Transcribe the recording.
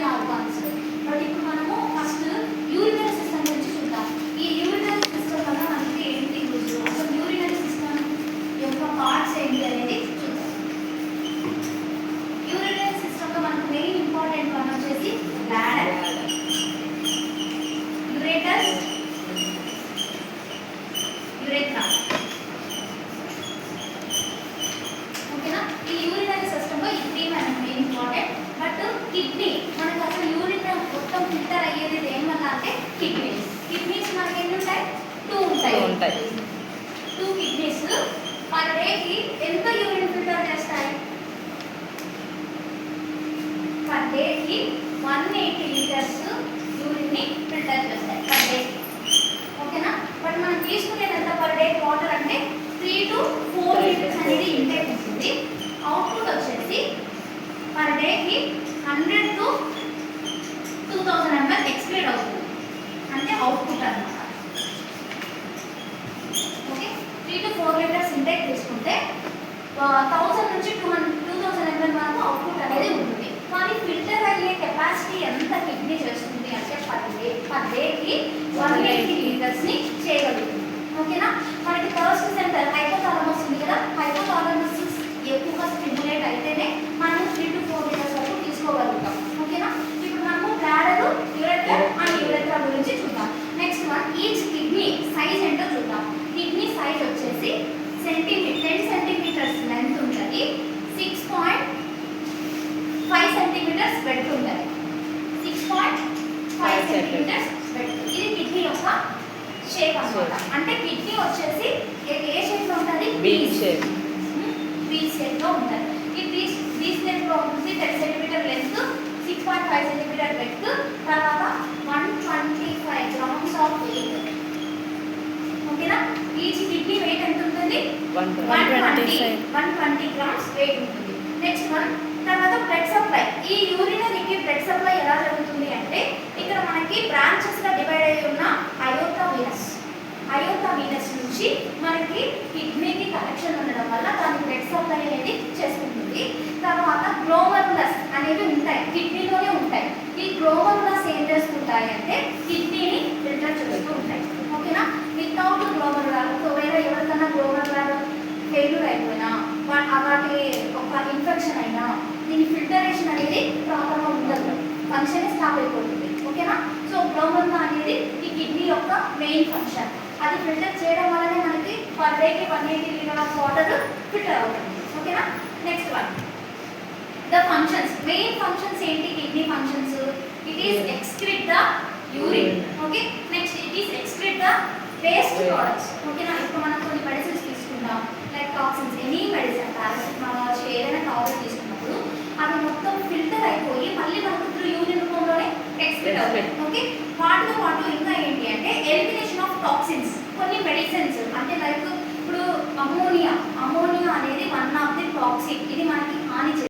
Medicinal organs. But ఇప్పుడు మనము first urinary system గురించి చూద్దాం. ఈ యూరినరీ సిస్టమ్ వల్ల మనకి ఏంటి యూజ్, అసలు యూరినరీ సిస్టమ్ యొక్క పార్ట్స్ ఏంటి అనేది చూద్దాం. యూరినరీ సిస్టమ్ లో మనకు మెయిన్ ఇంపార్టెంట్ వన్ వచ్చేసి బ్లాడర్, యూరేటస్, యూరెథ్రా. ఓకేనా? ఈ యూరినరీ సిస్టమ్ లో ఇది మనకు మెయిన్ ఇంపార్టెంట్. బట్ కిడ్నీ మనకు అసలు యూరిన్ మొత్తం ఫిల్టర్ అయ్యేది దేనివల్ల అంటే కిడ్నీస్. కిడ్నీస్ మనకి ఎన్ని ఉంటాయి? 2 ఉంటాయి. 2 కిడ్నీస్ పర్ డేకి ఎంత యూరిన్ ఫిల్టర్ చేస్తాయి? పర్ డేకి 180 లీటర్స్ యూరిన్ ని ఫిల్టర్ చేస్తాయి పర్ డే. ఓకేనా? బట్ మనం తీసుకునేది ఎంత పర్ డే వాటర్ అంటే 3 to 4 లీటర్స్ అనేది ఇంటేక్ ఉంటుంది. అవుట్పుట్ వచ్చేసి పర్ డేకి 100 to 2000 ml ఎక్స్క్రీట్ అవుతుంది. అంటే అవుట్పుట్ అన్నమాట. ఓకే, 3 to 4 లీటర్స్ ఇంటేక్ తీసుకుంటే 1000 నుంచి 2000 ml వరకు అవుట్పుట్ అనేది ఉంటుంది. కానీ ఫిల్టర్ అయ్యే కెపాసిటీ ఎంత కిడ్నీ చేస్తుంది అంటే పర్ డేకి 180 లీటర్స్ ని చేయగలుగుతుంది. ఓకేనా? మనకి థర్స్ట్ సెంటర్ హైపోథాలమస్ ఉంది కదా, హైపోథాలమస్ ఎక్కువగా స్టిమ్యులేట్ అయితేనే మనం 3 to 4 లీటర్స్ వరకు తీసుకోగలుగుతాం. ఓకేనా? ఇప్పుడు మనము బ్లాడర్, యూరెథ్రా అండ్ యూరెథ్రా గురించి చూద్దాం. Next one, each kidney size ఏంటో చూద్దాం. కిడ్నీ సైజ్ వచ్చేసి 10 సెంటీమీటర్స్ లెంత్ ఉంటుంది, 6.5 సెంటీమీటర్స్ బెడ్ ఉంటుంది. 6.5 సెంటీమీటర్స్ బెడ్. ఇది కిడ్నీ యొక్క షేప్ అన్నమాట. అంటే కిడ్నీ వచ్చేసి ఏ షేప్ లో ఉంటుంది? Be shape. బీ షేప్ లో ఉంటుంది. ఈ బీ షేప్ లో ఉంటుంది. 10 సెంటీమీటర్ లెంత్, 6.5 సెంటీమీటర్ బెడ్, తర్వాత 125 గ్రామ్స్ ఆఫ్ వెయిట్. ఓకేనా? ఈచ్ కిడ్నీ వెయిట్ ఎంత ఉంటుంది? 120 గ్రామ్స్ వెయిట్ ఉంటుంది. నెక్స్ట్ వన్, తర్వాత బ్లడ్ సప్లై. ఈ యూరినరీకి బ్లడ్ సప్లై ఎలా జరుగుతుంది అంటే ఇక్కడ మనకి బ్రాంచెస్ గా డివైడ్ అయ్యి ఉన్న అయోర్టా వీనస్ నుంచి మనకి కిడ్నీకి కనెక్షన్ ఉండడం వల్ల దాని బ్లడ్ సప్లై అనేది చేసుకుంటుంది. తర్వాత గ్లోమరులస్ అనేవి ఉంటాయి, కిడ్నీలోనే ఉంటాయి. ఈ గ్లోమరులస్ ఏం చేస్తుంటాయి అంటే కిడ్నీని ఫిల్టర్ చేస్తూ ఉంటాయి. ఓకేనా? వితౌట్ గ్లోమరులార్ ఒకవేళ ఎవరికైనా గ్లోమరులార్ ఫెయిల్యూర్ అయిపోయినా, వాటి ఒక ఇన్ఫెక్షన్ అయినా దీని ఫిల్టరేషన్ అనేది ప్రాపర్గా ఉండదు, ఫంక్షన్ స్టాప్ అయిపోతుంది. ఓకేనా? సో గ్లోమరులా అనేది ఈ కిడ్నీ యొక్క మెయిన్ ఫంక్షన్. అది ఫిల్టర్ చేయడం వల్లనే మనకి పర్ డేకి 180 లీటర్ ఆఫ్ వాటర్ ఫిల్టర్ అవుతుంది. ఓకేనా? Next one, the functions. Main functions ఏంటి kidney functions? It is excrete the urine. Okay, next it is excrete the waste products. ఓకేనా? ఇప్పుడు మనం కొన్ని మెడిసిన్స్ తీసుకుంటాం, like toxins, any medicine, paracetamol ఏదైనా tablet తీసుకున్నప్పుడు అవి మొత్తం ఫిల్టర్ అయిపోయి మళ్ళీ మనకు త్రూ యూరిన్ రూపంలోనే ఎక్స్క్రీట్ అవుతాయి. ఓకే, వాటితో పాటు ఇంకా ఏంటి అంటే ఎలిమినేషన్ ఆఫ్ టాక్సిన్స్. కొన్ని మెడిసిన్స్ అంటే లైక్ ఇప్పుడు అమోనియా అనేది వన్ ఆఫ్ ది టాక్సిన్. ఇది మనకి హాని